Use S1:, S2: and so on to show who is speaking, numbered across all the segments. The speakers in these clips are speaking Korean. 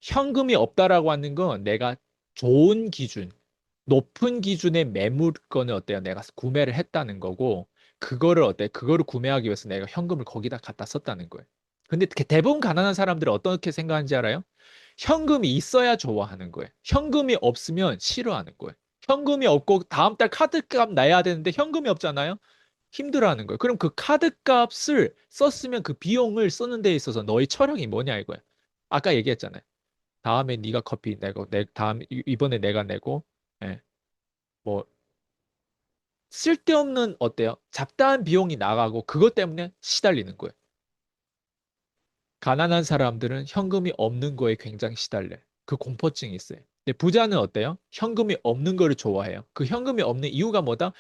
S1: 현금이 없다라고 하는 건 내가 좋은 기준, 높은 기준의 매물권을 어때요? 내가 구매를 했다는 거고, 그거를 어때? 그거를 구매하기 위해서 내가 현금을 거기다 갖다 썼다는 거예요. 근데 대부분 가난한 사람들은 어떻게 생각하는지 알아요? 현금이 있어야 좋아하는 거예요. 현금이 없으면 싫어하는 거예요. 현금이 없고 다음 달 카드값 내야 되는데 현금이 없잖아요? 힘들어하는 거예요. 그럼 그 카드값을 썼으면 그 비용을 쓰는 데 있어서 너의 철학이 뭐냐 이거예요. 아까 얘기했잖아요. 다음에 네가 커피 내고, 다음 이번에 내가 내고, 예. 뭐 쓸데없는 어때요? 잡다한 비용이 나가고 그것 때문에 시달리는 거예요. 가난한 사람들은 현금이 없는 거에 굉장히 시달려요. 그 공포증이 있어요. 근데 부자는 어때요? 현금이 없는 거를 좋아해요. 그 현금이 없는 이유가 뭐다?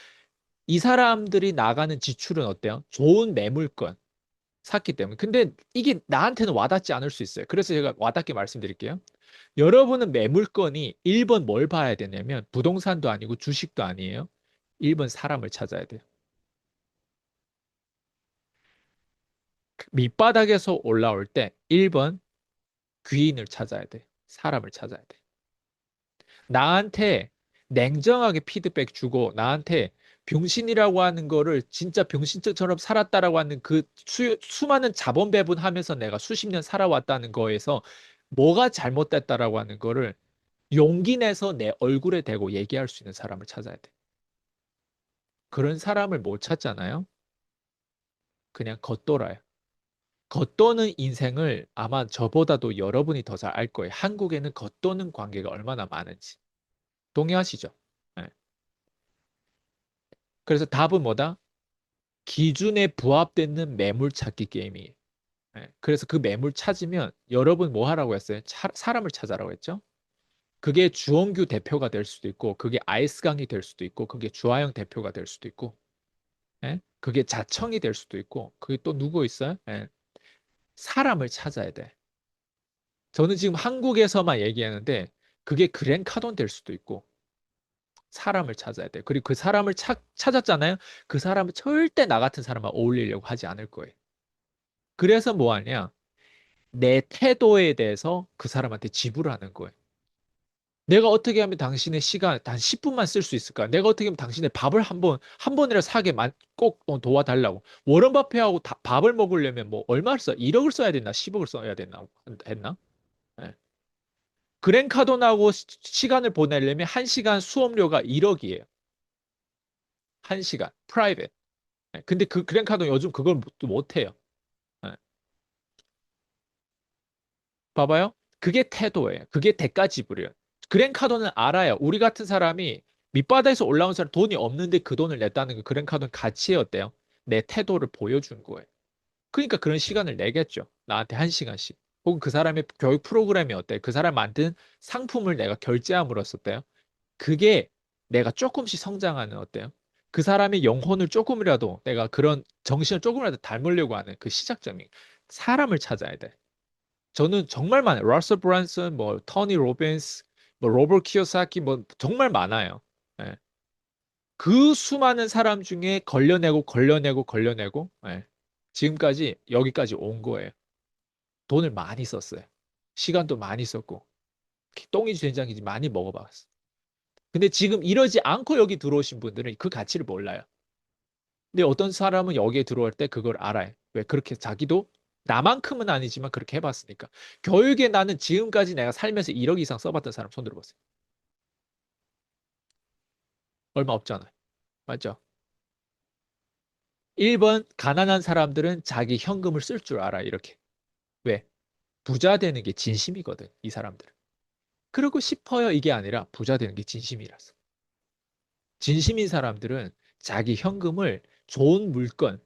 S1: 이 사람들이 나가는 지출은 어때요? 좋은 매물권 샀기 때문에. 근데 이게 나한테는 와닿지 않을 수 있어요. 그래서 제가 와닿게 말씀드릴게요. 여러분은 매물권이 1번 뭘 봐야 되냐면 부동산도 아니고 주식도 아니에요. 1번 사람을 찾아야 돼요. 밑바닥에서 올라올 때 1번 귀인을 찾아야 돼. 사람을 찾아야 돼. 나한테 냉정하게 피드백 주고 나한테 병신이라고 하는 거를 진짜 병신처럼 살았다라고 하는 그 수많은 자본 배분하면서 내가 수십 년 살아왔다는 거에서 뭐가 잘못됐다라고 하는 거를 용기 내서 내 얼굴에 대고 얘기할 수 있는 사람을 찾아야 돼. 그런 사람을 못 찾잖아요. 그냥 겉돌아요. 겉도는 인생을 아마 저보다도 여러분이 더 잘 알 거예요. 한국에는 겉도는 관계가 얼마나 많은지. 동의하시죠? 네. 그래서 답은 뭐다? 기준에 부합되는 매물 찾기 게임이에요. 네. 그래서 그 매물 찾으면 여러분 뭐 하라고 했어요? 사람을 찾아라고 했죠? 그게 주원규 대표가 될 수도 있고, 그게 아이스강이 될 수도 있고, 그게 주하영 대표가 될 수도 있고, 예? 그게 자청이 될 수도 있고, 그게 또 누구 있어요? 예. 사람을 찾아야 돼. 저는 지금 한국에서만 얘기하는데 그게 그랜카돈 될 수도 있고 사람을 찾아야 돼. 그리고 그 사람을 찾았잖아요. 그 사람은 절대 나 같은 사람과 어울리려고 하지 않을 거예요. 그래서 뭐 하냐? 내 태도에 대해서 그 사람한테 지불하는 거예요. 내가 어떻게 하면 당신의 시간 단 10분만 쓸 수 있을까? 내가 어떻게 하면 당신의 밥을 한 번이라도 사게 꼭 도와달라고. 워런 버핏하고 밥을 먹으려면 뭐 얼마를 써? 1억을 써야 됐나? 10억을 써야 됐나? 했나? 예. 그랜카돈하고 시간을 보내려면 1시간 수업료가 1억이에요. 1시간. 프라이빗. 근데 그 그랜카돈 요즘 그걸 못 해요. 예. 봐봐요. 그게 태도예요. 그게 대가 지불이에요. 그랜카돈은 알아요. 우리 같은 사람이 밑바닥에서 올라온 사람 돈이 없는데 그 돈을 냈다는 그 그랜카돈 가치에 어때요? 내 태도를 보여준 거예요. 그러니까 그런 시간을 내겠죠. 나한테 1시간씩. 혹은 그 사람의 교육 프로그램이 어때? 그 사람 만든 상품을 내가 결제함으로써 어때요? 그게 내가 조금씩 성장하는 어때요? 그 사람의 영혼을 조금이라도 내가 그런 정신을 조금이라도 닮으려고 하는 그 시작점이 사람을 찾아야 돼. 저는 정말 많아요. 러셀 브란슨, 뭐 토니 로빈스, 뭐 로버트 키요사키 뭐 정말 많아요. 예. 그 수많은 사람 중에 걸려내고 예. 지금까지 여기까지 온 거예요. 돈을 많이 썼어요. 시간도 많이 썼고 똥이지 된장이지 많이 먹어봤어. 근데 지금 이러지 않고 여기 들어오신 분들은 그 가치를 몰라요. 근데 어떤 사람은 여기에 들어올 때 그걸 알아요. 왜 그렇게 자기도 나만큼은 아니지만 그렇게 해봤으니까. 교육에 나는 지금까지 내가 살면서 1억 이상 써봤던 사람 손 들어보세요. 얼마 없잖아요. 맞죠? 1번 가난한 사람들은 자기 현금을 쓸 줄 알아. 이렇게. 왜? 부자 되는 게 진심이거든. 이 사람들은. 그러고 싶어요. 이게 아니라 부자 되는 게 진심이라서. 진심인 사람들은 자기 현금을 좋은 물건,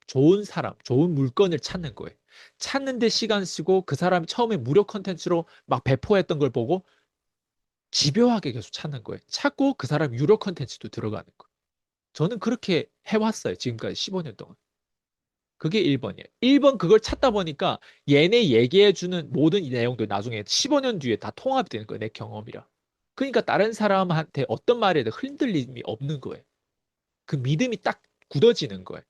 S1: 좋은 사람, 좋은 물건을 찾는 거예요. 찾는데 시간 쓰고 그 사람이 처음에 무료 컨텐츠로 막 배포했던 걸 보고 집요하게 계속 찾는 거예요. 찾고 그 사람 유료 컨텐츠도 들어가는 거예요. 저는 그렇게 해왔어요. 지금까지 15년 동안. 그게 1번이에요. 1번 그걸 찾다 보니까 얘네 얘기해주는 모든 이 내용도 나중에 15년 뒤에 다 통합이 되는 거예요. 내 경험이라. 그러니까 다른 사람한테 어떤 말에도 흔들림이 없는 거예요. 그 믿음이 딱 굳어지는 거예요.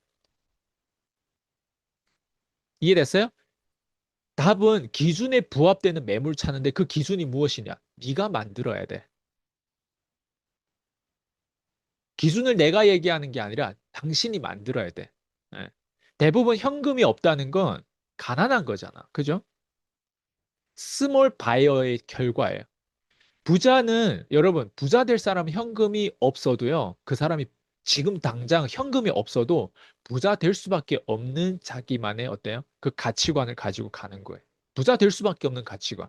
S1: 이해됐어요? 답은 기준에 부합되는 매물 찾는데 그 기준이 무엇이냐? 네가 만들어야 돼. 기준을 내가 얘기하는 게 아니라 당신이 만들어야 돼. 예. 대부분 현금이 없다는 건 가난한 거잖아. 그죠? 스몰 바이어의 결과예요. 부자는 여러분 부자 될 사람은 현금이 없어도요. 그 사람이 지금 당장 현금이 없어도 부자 될 수밖에 없는 자기만의 어때요? 그 가치관을 가지고 가는 거예요. 부자 될 수밖에 없는 가치관.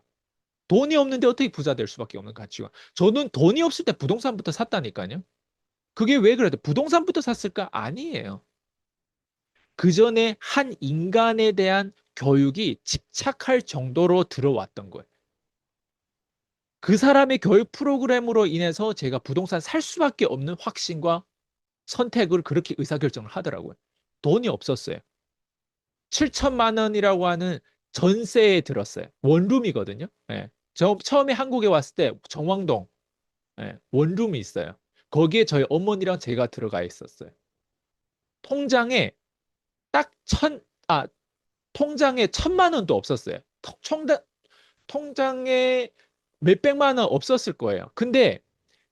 S1: 돈이 없는데 어떻게 부자 될 수밖에 없는 가치관. 저는 돈이 없을 때 부동산부터 샀다니까요. 그게 왜 그래요? 부동산부터 샀을까? 아니에요. 그 전에 한 인간에 대한 교육이 집착할 정도로 들어왔던 거예요. 그 사람의 교육 프로그램으로 인해서 제가 부동산 살 수밖에 없는 확신과 선택을 그렇게 의사결정을 하더라고요. 돈이 없었어요. 7천만 원이라고 하는 전세에 들었어요. 원룸이거든요. 예. 저 처음에 한국에 왔을 때 정왕동 예, 원룸이 있어요. 거기에 저희 어머니랑 제가 들어가 있었어요. 통장에 딱 통장에 1,000만 원도 없었어요. 통장에 몇백만 원 없었을 거예요. 근데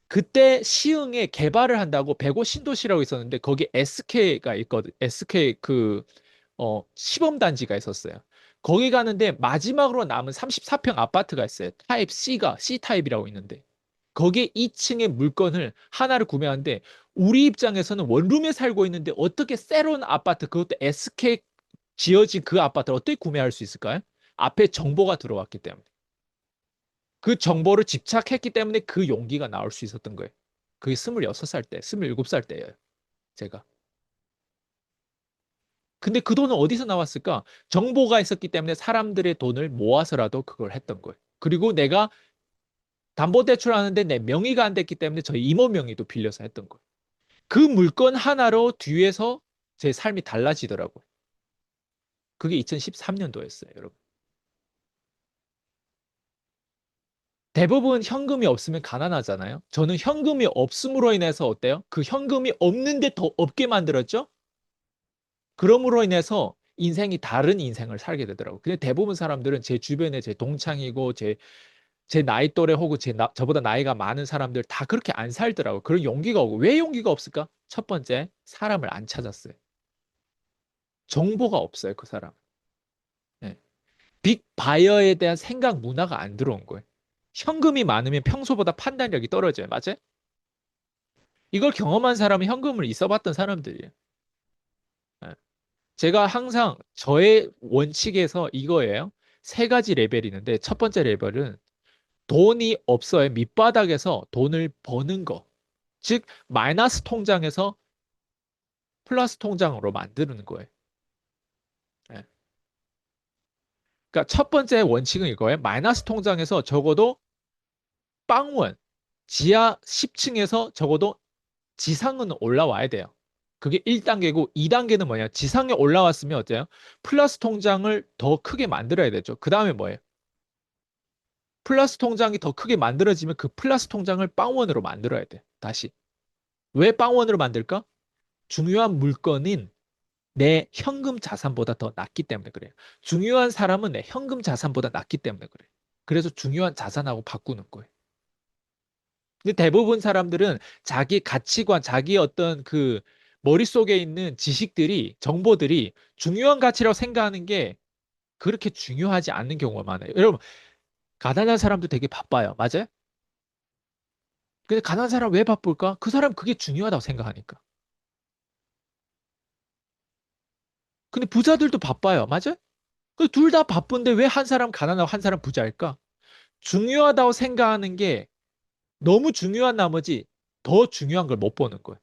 S1: 그때 시흥에 개발을 한다고 105 신도시라고 있었는데 거기 SK가 있거든. SK 시범단지가 있었어요. 거기 가는데 마지막으로 남은 34평 아파트가 있어요. 타입 C 타입이라고 있는데 거기에 2층의 물건을 하나를 구매하는데 우리 입장에서는 원룸에 살고 있는데 어떻게 새로운 아파트 그것도 SK 지어진 그 아파트를 어떻게 구매할 수 있을까요? 앞에 정보가 들어왔기 때문에. 그 정보를 집착했기 때문에 그 용기가 나올 수 있었던 거예요. 그게 26살 때, 27살 때예요. 제가. 근데 그 돈은 어디서 나왔을까? 정보가 있었기 때문에 사람들의 돈을 모아서라도 그걸 했던 거예요. 그리고 내가 담보대출 하는데 내 명의가 안 됐기 때문에 저희 이모 명의도 빌려서 했던 거예요. 그 물건 하나로 뒤에서 제 삶이 달라지더라고요. 그게 2013년도였어요, 여러분. 대부분 현금이 없으면 가난하잖아요. 저는 현금이 없음으로 인해서 어때요? 그 현금이 없는데 더 없게 만들었죠? 그럼으로 인해서 인생이 다른 인생을 살게 되더라고요. 근데 대부분 사람들은 제 주변에 제 동창이고 제 나이 또래 혹은 저보다 나이가 많은 사람들 다 그렇게 안 살더라고요. 그런 용기가 오고. 왜 용기가 없을까? 첫 번째, 사람을 안 찾았어요. 정보가 없어요, 그 사람. 네. 빅 바이어에 대한 생각 문화가 안 들어온 거예요. 현금이 많으면 평소보다 판단력이 떨어져요. 맞아요? 이걸 경험한 사람은 현금을 있어봤던 사람들이에요. 네. 제가 항상 저의 원칙에서 이거예요. 세 가지 레벨이 있는데 첫 번째 레벨은 돈이 없어요. 밑바닥에서 돈을 버는 거. 즉, 마이너스 통장에서 플러스 통장으로 만드는 거예요. 네. 그러니까 첫 번째 원칙은 이거예요. 마이너스 통장에서 적어도 빵원, 지하 10층에서 적어도 지상은 올라와야 돼요. 그게 1단계고 2단계는 뭐냐? 지상에 올라왔으면 어때요? 플러스 통장을 더 크게 만들어야 되죠. 그 다음에 뭐예요? 플러스 통장이 더 크게 만들어지면 그 플러스 통장을 빵원으로 만들어야 돼. 다시. 왜 빵원으로 만들까? 중요한 물건인 내 현금 자산보다 더 낫기 때문에 그래요. 중요한 사람은 내 현금 자산보다 낫기 때문에 그래요. 그래서 중요한 자산하고 바꾸는 거예요. 근데 대부분 사람들은 자기 가치관, 자기 어떤 그 머릿속에 있는 지식들이, 정보들이 중요한 가치라고 생각하는 게 그렇게 중요하지 않는 경우가 많아요. 여러분, 가난한 사람도 되게 바빠요. 맞아요? 근데 가난한 사람 왜 바쁠까? 그 사람 그게 중요하다고 생각하니까. 근데 부자들도 바빠요. 맞아요? 둘 다 바쁜데 왜 한 사람 가난하고 한 사람 부자일까? 중요하다고 생각하는 게 너무 중요한 나머지 더 중요한 걸 못 보는 거예요.